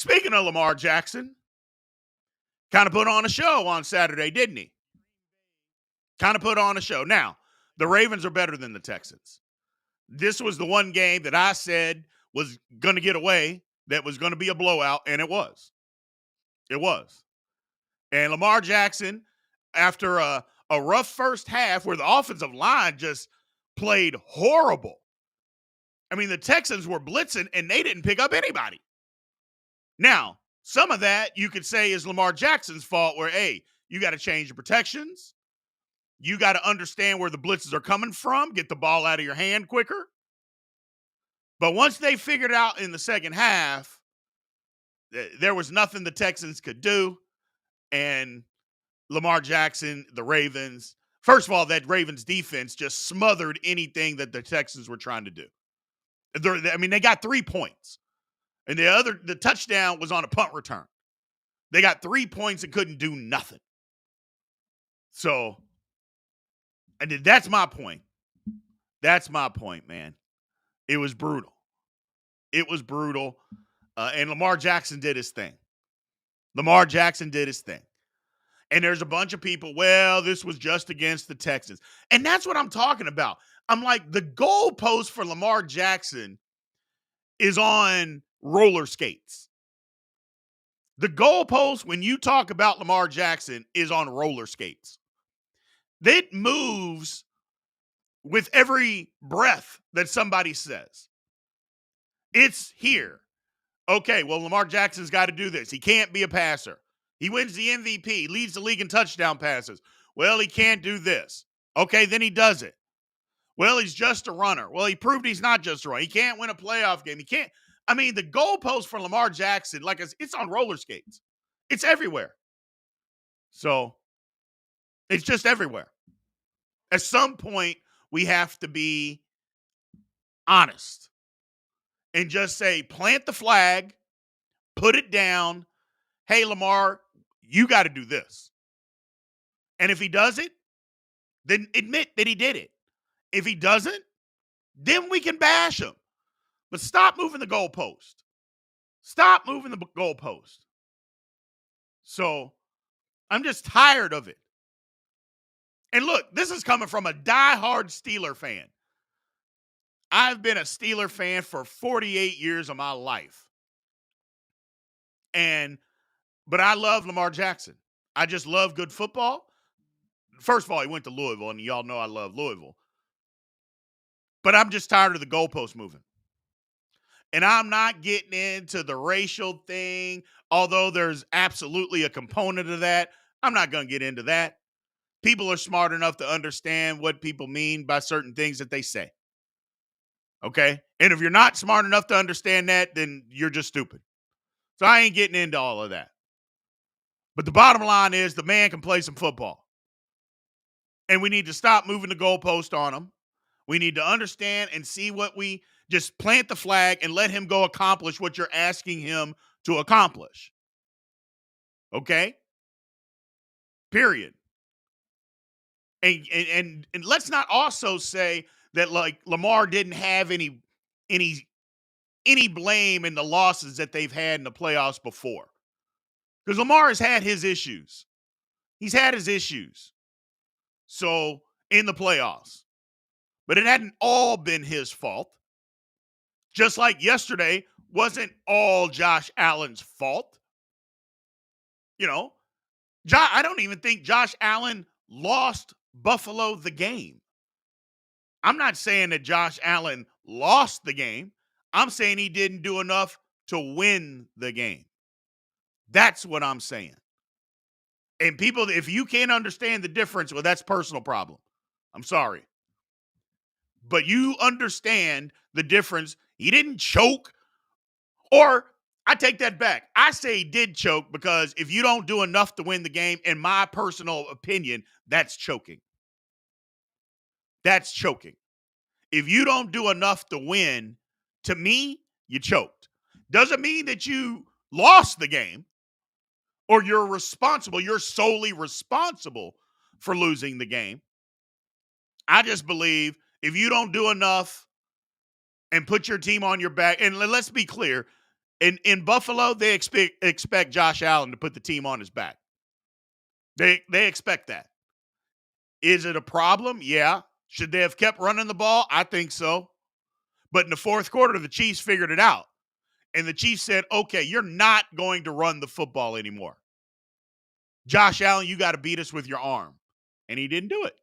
Speaking of Lamar Jackson, kind of put on a show on Saturday, didn't he? Kind of put on a show. Now, the Ravens are better than the Texans. This was the one game that I said was going to get away, that was going to be a blowout, and it was. It was. And Lamar Jackson, after a rough first half where the offensive line just played horrible. I mean, the Texans were blitzing, and they didn't pick up anybody. Now, some of that you could say is Lamar Jackson's fault where, hey, you got to change your protections. You got to understand where the blitzes are coming from, get the ball out of your hand quicker. But once they figured it out in the second half, there was nothing the Texans could do. And Lamar Jackson, the Ravens, first of all, that Ravens defense just smothered anything that the Texans were trying to do. They got 3 points. And the touchdown was on a punt return. They got 3 points and couldn't do nothing. So, and that's my point. That's my point, man. It was brutal. It was brutal. And Lamar Jackson did his thing. Lamar Jackson did his thing. And there's a bunch of people, well, this was just against the Texans. And that's what I'm talking about. I'm like, the goalpost for Lamar Jackson is on roller skates. The goalpost, when you talk about Lamar Jackson, is on roller skates. It moves with every breath that somebody says. It's here. Okay, well, Lamar Jackson's got to do this. He can't be a passer. He wins the MVP, leads the league in touchdown passes. Well, he can't do this. Okay, then he does it. Well, he's just a runner. Well, he proved he's not just a runner. He can't win a playoff game. He can't. I mean, the goalpost for Lamar Jackson, it's on roller skates. It's everywhere. So, it's just everywhere. At some point, we have to be honest and just say, plant the flag, put it down. Hey, Lamar, you got to do this. And if he does it, then admit that he did it. If he doesn't, then we can bash him. But stop moving the goalpost. Stop moving the goalpost. So I'm just tired of it. And look, this is coming from a diehard Steeler fan. I've been a Steeler fan for 48 years of my life. But I love Lamar Jackson. I just love good football. First of all, he went to Louisville, and y'all know I love Louisville. But I'm just tired of the goalpost moving. And I'm not getting into the racial thing, although there's absolutely a component of that. I'm not going to get into that. People are smart enough to understand what people mean by certain things that they say. Okay? And if you're not smart enough to understand that, then you're just stupid. So I ain't getting into all of that. But the bottom line is the man can play some football. And we need to stop moving the goalpost on him. We need to understand and see what we just plant the flag and let him go accomplish what you're asking him to accomplish. Okay? Period. And let's not also say that like Lamar didn't have any blame in the losses that they've had in the playoffs before. Because Lamar has had his issues. He's had his issues. So, in the playoffs. But it hadn't all been his fault. Just like yesterday wasn't all Josh Allen's fault. You know, I don't even think Josh Allen lost Buffalo the game. I'm not saying that Josh Allen lost the game. I'm saying he didn't do enough to win the game. That's what I'm saying. And people, if you can't understand the difference, well, that's a personal problem. I'm sorry. But you understand the difference. He didn't choke. Or, I take that back. I say he did choke because if you don't do enough to win the game, in my personal opinion, that's choking. That's choking. If you don't do enough to win, to me, you choked. Doesn't mean that you lost the game or you're solely responsible for losing the game. I just believe if you don't do enough and put your team on your back, and let's be clear, In Buffalo, they expect Josh Allen to put the team on his back. They expect that. Is it a problem? Yeah. Should they have kept running the ball? I think so. But in the fourth quarter, the Chiefs figured it out. And the Chiefs said, okay, you're not going to run the football anymore. Josh Allen, you got to beat us with your arm. And he didn't do it.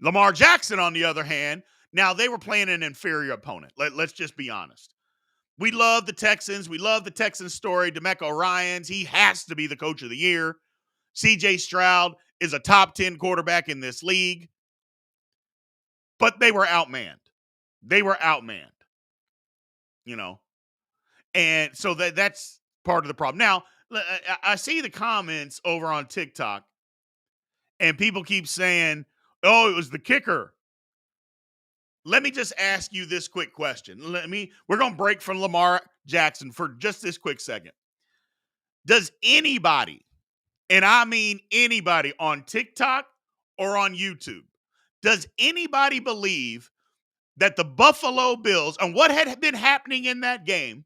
Lamar Jackson, on the other hand, now they were playing an inferior opponent. Let's just be honest. We love the Texans. We love the Texans story. DeMeco Ryans, he has to be the coach of the year. CJ Stroud is a top 10 quarterback in this league. But they were outmanned. You know. And so that's part of the problem. Now, I see the comments over on TikTok, and people keep saying, oh, it was the kicker. Let me just ask you this quick question. We're going to break from Lamar Jackson for just this quick second. Does anybody, and I mean anybody on TikTok or on YouTube, does anybody believe that the Buffalo Bills and what had been happening in that game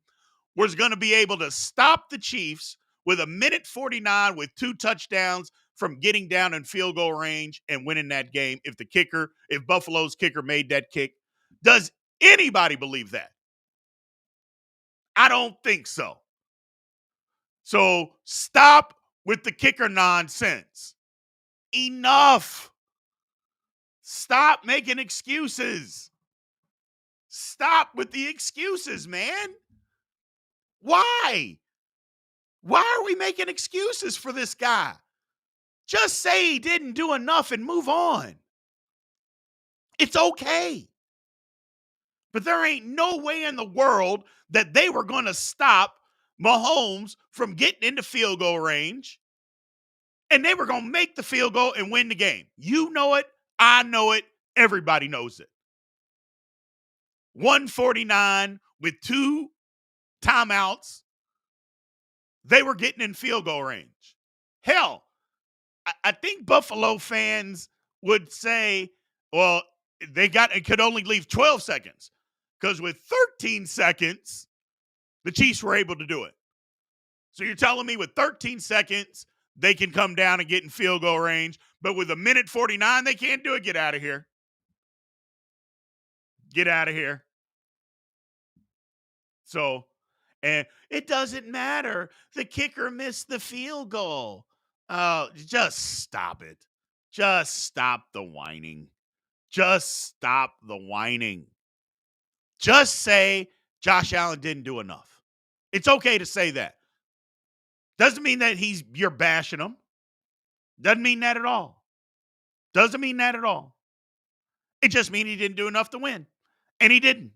was going to be able to stop the Chiefs with 1:49 with 2 touchdowns from getting down in field goal range and winning that game if Buffalo's kicker made that kick? Does anybody believe that? I don't think so. So stop with the kicker nonsense. Enough. Stop making excuses. Stop with the excuses, man. Why? Why are we making excuses for this guy? Just say he didn't do enough and move on. It's okay. But there ain't no way in the world that they were going to stop Mahomes from getting into field goal range, and they were going to make the field goal and win the game. You know it. I know it. Everybody knows it. 1:49 with 2 timeouts. They were getting in field goal range. Hell, I think Buffalo fans would say, well, it could only leave 12 seconds because with 13 seconds, the Chiefs were able to do it. So you're telling me with 13 seconds, they can come down and get in field goal range, but with 1:49, they can't do it? Get out of here. Get out of here. So, and it doesn't matter. The kicker missed the field goal. Just stop it. Just stop the whining. Just stop the whining. Just say Josh Allen didn't do enough. It's okay to say that. Doesn't mean that you're bashing him. Doesn't mean that at all. Doesn't mean that at all. It just means he didn't do enough to win. And he didn't.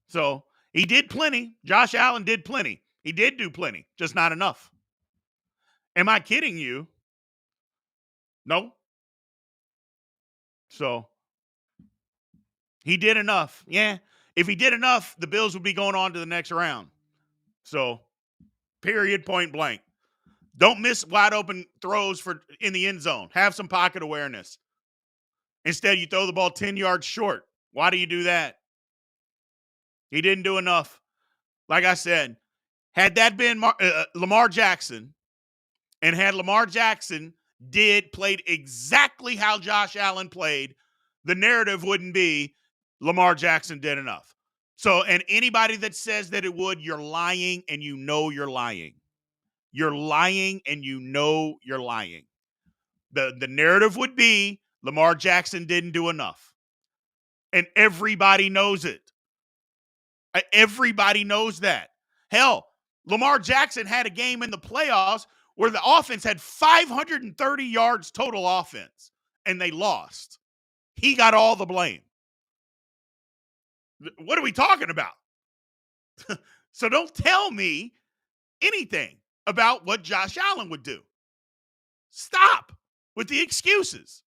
So he did plenty. Josh Allen did plenty. He did do plenty, just not enough. Am I kidding you? No. So he did enough. Yeah. If he did enough, the Bills would be going on to the next round. So, period, point blank. Don't miss wide open throws in the end zone. Have some pocket awareness. Instead, you throw the ball 10 yards short. Why do you do that? He didn't do enough. Like I said, had that been Lamar Jackson, and had Lamar Jackson played exactly how Josh Allen played, the narrative wouldn't be Lamar Jackson did enough. So, and anybody that says that it would, you're lying, and you know you're lying. You're lying, and you know you're lying. The narrative would be Lamar Jackson didn't do enough. And everybody knows it. Everybody knows that. Hell, Lamar Jackson had a game in the playoffs where the offense had 530 yards total offense, and they lost. He got all the blame. What are we talking about? So don't tell me anything about what Josh Allen would do. Stop with the excuses.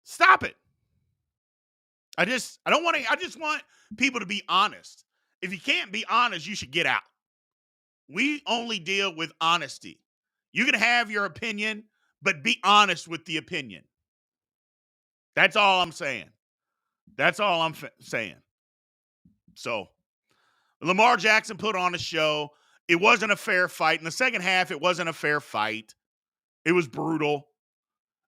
Stop it. I just want people to be honest. If you can't be honest, you should get out. We only deal with honesty. You can have your opinion, but be honest with the opinion. That's all I'm saying. That's all I'm saying. So, Lamar Jackson put on a show. It wasn't a fair fight. In the second half, it wasn't a fair fight. It was brutal.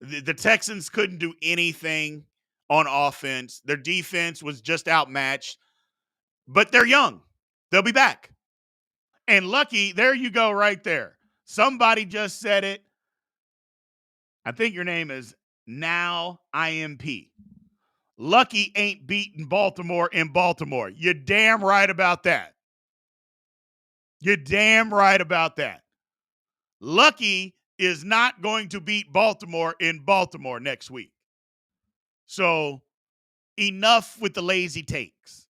The Texans couldn't do anything on offense. Their defense was just outmatched. But they're young. They'll be back. And lucky, there you go right there. Somebody just said it. I think your name is Now IMP. Lucky ain't beating Baltimore in Baltimore. You're damn right about that. You're damn right about that. Lucky is not going to beat Baltimore in Baltimore next week. So enough with the lazy takes.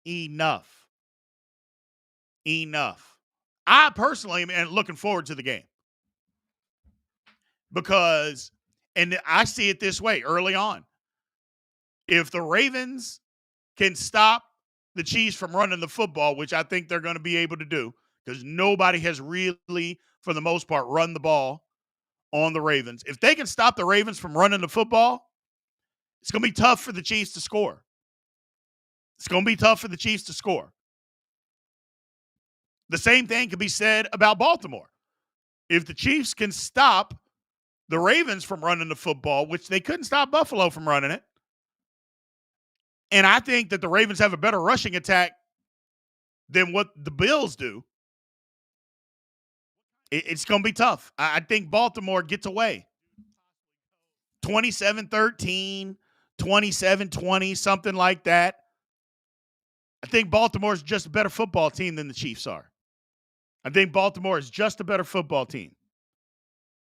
Enough. I personally am looking forward to the game because, and I see it this way early on, if the Ravens can stop the Chiefs from running the football, which I think they're going to be able to do because nobody has really, for the most part, run the ball on the Ravens. If they can stop the Ravens from running the football, it's going to be tough for the Chiefs to score. It's going to be tough for the Chiefs to score. The same thing could be said about Baltimore. If the Chiefs can stop the Ravens from running the football, which they couldn't stop Buffalo from running it, and I think that the Ravens have a better rushing attack than what the Bills do, it's going to be tough. I think Baltimore gets away. 27-13, 27-20, something like that. I think Baltimore's just a better football team than the Chiefs are. I think Baltimore is just a better football team.